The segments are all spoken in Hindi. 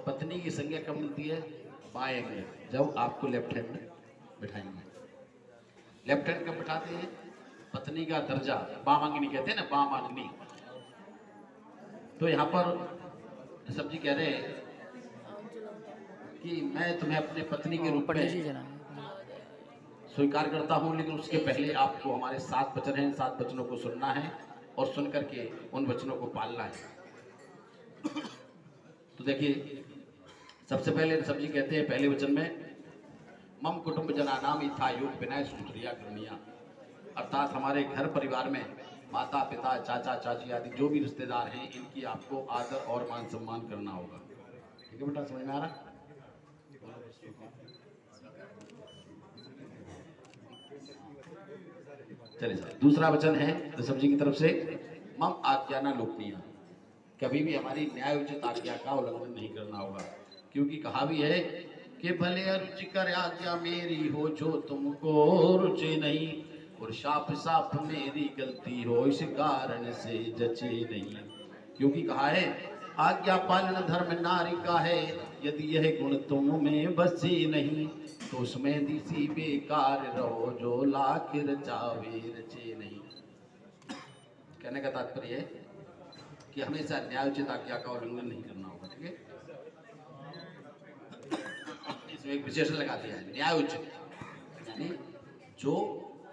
पत्नी की संज्ञा कब मिलती है? बाएं में, जब आपको लेफ्ट हैंड में बिठाएंगे। लेफ्ट हैंड कब बिठाते हैं? पत्नी का दर्जा बामांगनी कहते हैं ना, बामांगनी। तो यहाँ पर सब जी कह रहे हैं कि मैं तुम्हें अपने पत्नी के रूप में स्वीकार करता हूँ, लेकिन उसके पहले आपको हमारे 7 वचन हैं, 7 वचनों को सुनना है और सुन करके उन वचनों को पालना है। तो देखिए, सबसे पहले सब जी कहते हैं पहले वचन में, मम कुटुंब जनानाम इत्था योग विनय सुत्रिया करणिया, अर्थात हमारे घर परिवार में माता पिता चाचा चाची आदि जो भी रिश्तेदार हैं, इनकी आपको आदर और मान सम्मान करना होगा। ठीक है बेटा, समझ में आ रहा? चलिए सर, दूसरा वचन है ऋषभ जी की तरफ से, मम आज्ञा न लोकनीय, कभी भी हमारी न्यायोचित आज्ञा का उल्लंघन नहीं करना होगा, क्योंकि कहा भी है कि भले अरुचिकर आज्ञा मेरी हो जो तुमको रुचि नहीं, और साफ साफ मेरी गलती हो इस कारण से जचे नहीं। क्योंकि कहा है आज्ञा पालन धर्म नारी का है, यदि यह गुण तुम में बसे नहीं, तो उसमें दिसी बेकार रहो जो लाख रचावे रचे नहीं। कहने का तात्पर्य है कि हमेशा न्यायोचित आज्ञा का उल्लंघन नहीं करना होगा। ठीक है, इसमें एक विशेषण लगा दिया है, न्यायोचित, यानी जो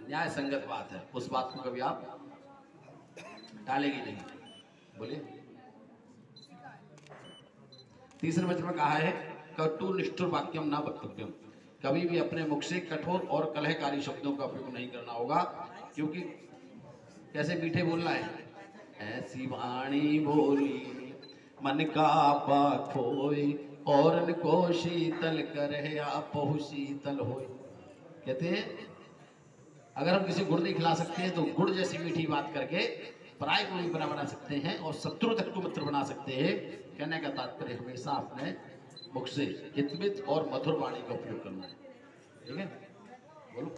न्याय संगत बात है उस बात को कभी आप टालेगी नहीं। बोलिए। तीसरे वचन में कहा है कटु निष्ठुर वाक्यम ना वक्तव्यम, कभी भी अपने मुख से कठोर और कलहकारी शब्दों का उपयोग नहीं करना होगा, क्योंकि कैसे मीठे बोलना है, ऐसी वाणी बोली मन का पाख होए, और को शीतल करे आप शीतल होए। कहते हैं अगर हम किसी गुड़ नहीं खिला सकते हैं तो गुड़ जैसी मीठी बात करके पराई को भी बना सकते हैं और शत्रु तक को मित्र बना सकते हैं। कहने का तात्पर्य हमेशा अपने मुख से हितमित और मधुर वाणी का उपयोग करना है। ठीक है, बोलो।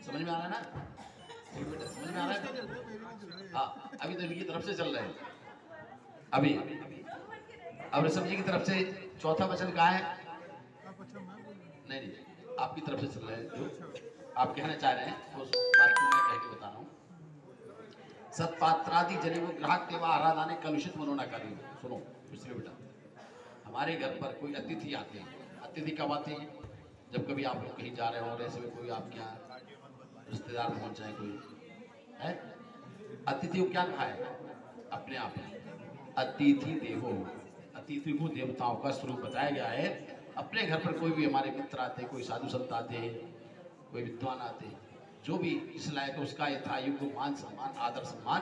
समझ में आ रहा है ना? समझ में आ रहा है? हाँ, अभी तो इनकी तरफ से चल रहे हैं। अभी अब ऋषभ जी की तरफ से चौथा वचन कहा है? नहीं, आपकी तरफ से चल रहे हैं, जो आप कहना चाह रहे हैं उस बात को मैं कह के बता रहा हूँ। सत्पात्रादि जने वो ग्राहक के आराधना कलुषित मनोना करी। सुनो इसलिए बेटा, हमारे घर पर कोई अतिथि आते हैं, अतिथि कब आते हैं? जब कभी आप लोग कहीं जा रहे हो और ऐसे में कोई आपके यहाँ रिश्तेदार पहुंच जाए, कोई है, अतिथि को क्या खाए? अपने आप अतिथि देवो, अतिथि को देवताओं का स्वरूप बताया गया है। अपने घर पर कोई भी हमारे मित्र आते, कोई साधु संत आते हैं, कोई विद्वान आते हैं, जो भी इस लायक है उसका यथायुग मान सम्मान आदर सम्मान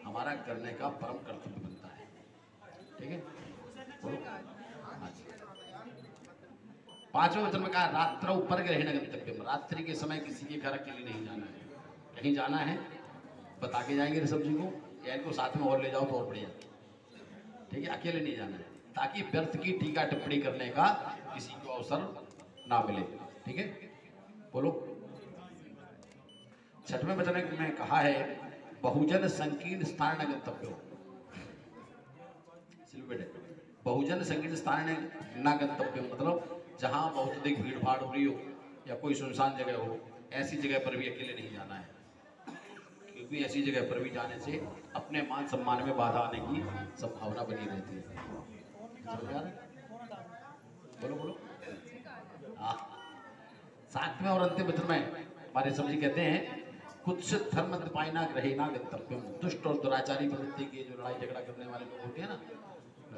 हमारा करने का परम कर्तव्य बनता है। ठीक है, पांचवें वचन में कहा रात्र ऊपर के रहने गंतव्य, रात्रि के समय किसी के घर अकेले नहीं जाना है। कहीं जाना है बता के जाएंगे ऋषभ जी को, या इनको साथ में और ले जाओ तो और बढ़िया। ठीक है, अकेले नहीं जाना है, ताकि व्यर्थ की टीका टिप्पणी करने का किसी को अवसर ना मिले। ठीक है, बोलो। छठवें वचन में कहा है बहुजन संकीर्ण स्थान न गंतव्य, बहुजन संकीर्ण स्थान न गंतव्य मतलब जहां बहुत अधिक भीड़ भाड़ हो रही हो या कोई सुनसान जगह हो, ऐसी जगह पर भी अकेले नहीं जाना है, क्योंकि ऐसी जगह पर भी जाने से अपने मान सम्मान में बाधा आने की संभावना बनी रहती है। बोलो बोलो। हाँ, सातवें और अंतिम वचन में हमारे सब्जी कहते हैं कुछ धर्म पाइना ग्रहिना गंतव्यम, दुष्ट और दुराचारी प्रवृत्ति के जो लड़ाई झगड़ा करने वाले लोग होते हैं ना,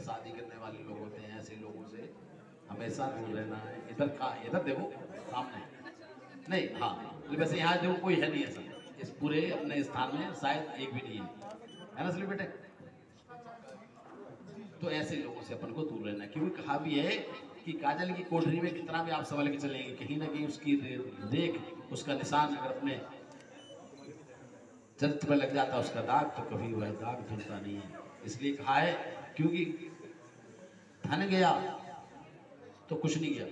शादी करने वाले लोग होते हैं, ऐसे लोगों से हमेशा दूर रहना है। इधर कहाँ, इधर देखो सामने नहीं, हाँ वैसे यहाँ देखो कोई है नहीं ऐसा, इस पूरे अपने स्थान में शायद एक भी नहीं है ना सली बेटे। तो ऐसे लोगों से अपन को दूर रहना है, क्योंकि कहा भी है कि काजल की कोठरी में कितना भी आप संभल के चलेंगे, कहीं ना कहीं उसकी देख, उसका निशान अगर अपने चरित्र में लग जाता है, उसका दाग, तो कभी वह दाग धुलता नहीं है। इसलिए कहा है क्योंकि धन गया तो कुछ नहीं गया,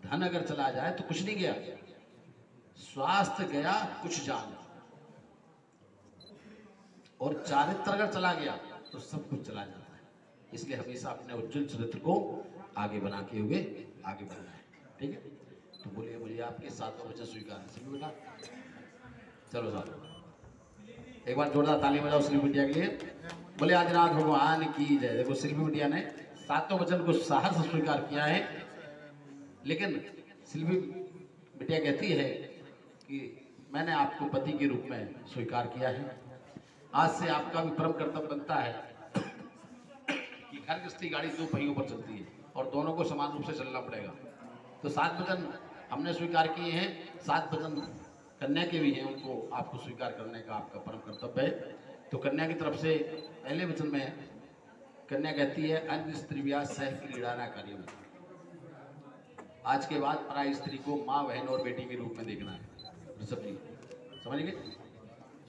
धन अगर चला जाए तो कुछ नहीं गया, स्वास्थ्य गया कुछ जान, और चारित्र अगर चला गया तो सब कुछ चला जाता है। इसलिए हमेशा अपने उज्जवल चरित्र को आगे बना के हुए आगे बढ़ना है। ठीक है, तो बोलिए मुझे आपके सातों वचन स्वीकार है। सभी बेटा चलो साहब एक बार जोरदार ताली बजाओ शिल्पी बिटिया के लिए। बोले आदिनाथ भगवान की जय। देखो शिल्पी बिटिया ने सातों वचन को साहस से स्वीकार किया है, लेकिन शिल्पी बिटिया कहती है कि मैंने आपको पति के रूप में स्वीकार किया है। आज से आपका भी परम कर्तव्य बनता है कि घर गृहस्थी गाड़ी दो पहियों पर चलती है और दोनों को समान रूप से चलना पड़ेगा। तो 7 वचन हमने स्वीकार किए हैं, 7 वचन कन्या के भी हैं, उनको आपको स्वीकार करने का आपका परम कर्तव्य है। तो कन्या की तरफ से पहले वचन में कन्या कहती है अन्य स्त्रीव्या सह क्रीड़ा न कार्य। आज के बाद पराई स्त्री को माँ, बहन और बेटी के रूप में देखना है। ऋषभ जी समझ गए?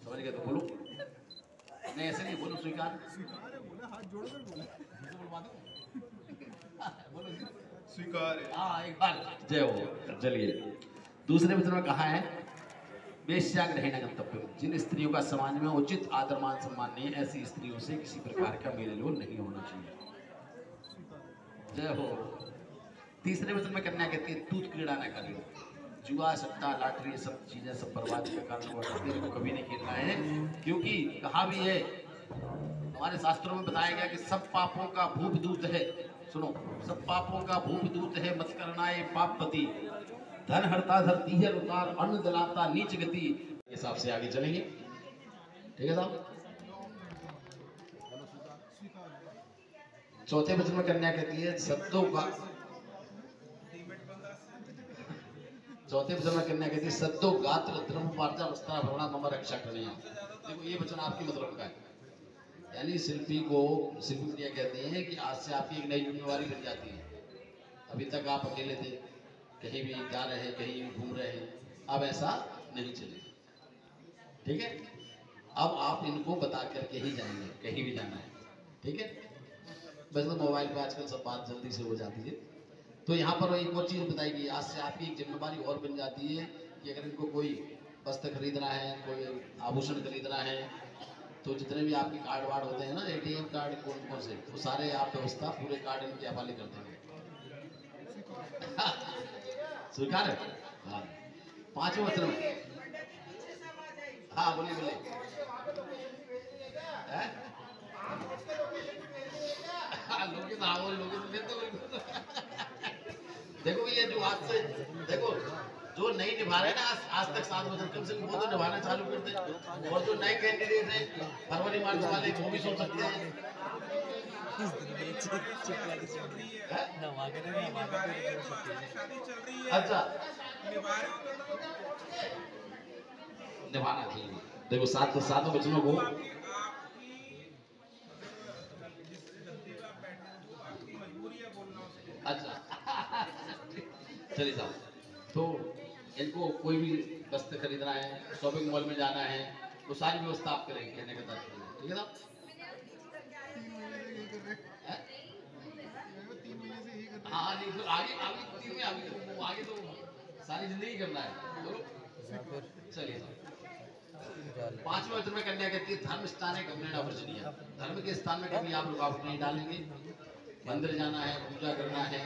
समझ गए तो बोलो। नहीं ऐसे नहीं बोलो, स्वीकार हाथ जोड़कर बोलो स्वीकार। हाँ एक बार जय हो। चलिए दूसरे वचन में कहा है वेश्याग्रहण गंतव्य। जिन स्त्रियों का समाज में उचित आदर मान सम्मान नहीं, ऐसी स्त्रियों से किसी प्रकार का मेल जोल नहीं होना चाहिए। जय हो। तीसरे वचन में कन्या कहती है दूध क्रीड़ा न करियो। जुआ, सट्टा, लॉटरी, सब चीजें सब बर्बादी का कारण हुआ करती है, कभी नहीं खेलना है। क्योंकि कहा भी है, हमारे शास्त्रों में बताया गया कि सब पापों का भूप दूत है। सुनो, सब पापों का भूप दूत है, मत करना ये पापपति। धन हरता धरती है उतार, अन्न दिलाता नीच गति। हिसाब से आगे चलेंगे, ठीक है साहब। चौथे वचन में कन्या कहती है शब्दों का, चौथे वचन में कन्या कहती है सद्दो गात्र धर्म पार्जा वस्त्रा भरणा मम रक्षा करनी। देखो ये वचन आपके मतलब का है, यानी शिल्पी बिटिया कहते हैं कि आज से आपकी एक नई जिम्मेवारी बन जाती है। अभी तक आप अकेले थे, कहीं भी जा रहे हैं, कहीं भी घूम रहे हैं, अब ऐसा नहीं चलेगा। ठीक है, अब आप इनको बता करके ही जाएंगे, कहीं भी जाना है। ठीक है, वैसे तो मोबाइल पर आजकल सब बात जल्दी से हो जाती है। तो यहाँ पर एक और चीज़ बताएगी, आज से आपकी एक जिम्मेवारी और बन जाती है कि अगर इनको कोई वस्त्र खरीदना है, कोई आभूषण खरीदना है, तो जितने भी आपके कार्ड वार्ड होते हैं ना, ATM कार्ड कौन कौन से, वो सारे आप व्यवस्था पूरे कार्ड इनके हवाले कर देंगे। स्वीकार है? हाँ। 5वें वचन में, हाँ बोलिए बोलिए। देखो ये जो आज से देखो जो नहीं निभा रहे ना आज तक 7 वचन, कम से कम वो तो निभाना चालू कर दे। और जो नए कैंडिडेट हैं फरवरी मार्च वाले, वो भी सोच सकते हैं। अच्छा निभाना चाहिए। देखो 7 वचनों को अच्छा चलिए साहब, तो इनको कोई भी वस्त्र खरीदना है, शॉपिंग मॉल में जाना है, तो सारी व्यवस्था आप करेंगे कहने का तात्पर्य। ठीक है साहब? हाँ नहीं तो आगे आगे 3 में आगे तो सारी जिंदगी करना है। तो चलिए साहब 5वें वचन में कन्या कहती है धर्म स्थान गमने न वर्जनीय। धर्म के स्थान में कभी आप रुकावट नहीं डालेंगे। मंदिर जाना है, पूजा करना है,